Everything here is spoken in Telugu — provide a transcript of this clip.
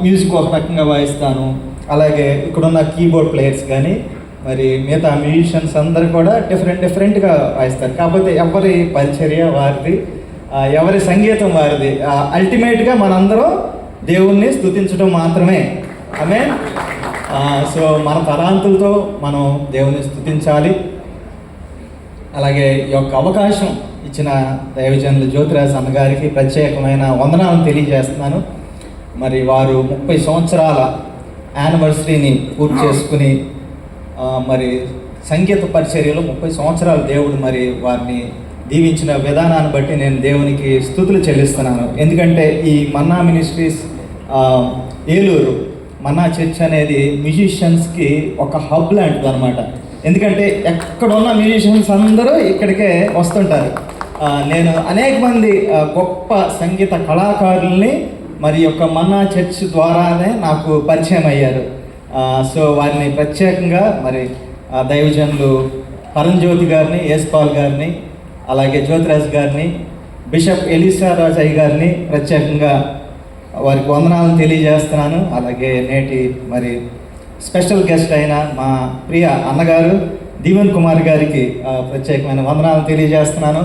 మ్యూజిక్ ఒక రకంగా వాయిస్తాను. అలాగే ఇక్కడున్న కీబోర్డ్ ప్లేయర్స్ కానీ మరి మిగతా మ్యూజిషియన్స్ అందరూ కూడా డిఫరెంట్గా వాయిస్తారు. కాకపోతే ఎవరి పరిచర్య వారిది, ఎవరి సంగీతం వారిది. అల్టిమేట్గా మనందరం దేవుణ్ణి స్తుతించడం మాత్రమే. ఆమేన్. సో మన తలాంతులతో మనం దేవుని స్తుతించాలి. అలాగే ఈ యొక్క అవకాశం ఇచ్చిన దైవజనులు జ్యోతిరాజ్ అన్నగారికి ప్రత్యేకమైన వందనాలను తెలియజేస్తున్నాను. మరి వారు 30 సంవత్సరాల యానివర్సరీని పూర్తి చేసుకుని మరి సంగీత పరిచర్యలో 30 సంవత్సరాలు దేవుడు మరి వారిని దీవించిన విధానాన్ని బట్టి నేను దేవునికి స్తుతులు చెల్లిస్తున్నాను. ఎందుకంటే ఈ మన్నా మినిస్ట్రీస్ ఏలూరు మన్నా చర్చ్ అనేది మ్యూజిషియన్స్కి ఒక హబ్ లాంటిది అనమాట. ఎందుకంటే ఎక్కడున్న మ్యూజిషియన్స్ అందరూ ఇక్కడికే వస్తుంటారు. నేను అనేక మంది గొప్ప సంగీత కళాకారుల్ని మరి యొక్క మన్నా చర్చ్ ద్వారానే నాకు పరిచయం అయ్యారు. సో వారిని ప్రత్యేకంగా మరి దైవజనులు పరంజ్యోతి గారిని, యేస్పాల్ గారిని, అలాగే జ్యోతిరాజ్ గారిని, బిషప్ ఎలీసా రాజయ్య గారిని ప్రత్యేకంగా వారికి వందనాలను తెలియజేస్తున్నాను. అలాగే నేటి మరి స్పెషల్ గెస్ట్ అయిన మా ప్రియ అన్నగారు దీవెన్ కుమార్ గారికి ప్రత్యేకమైన వందనాలను తెలియజేస్తున్నాను.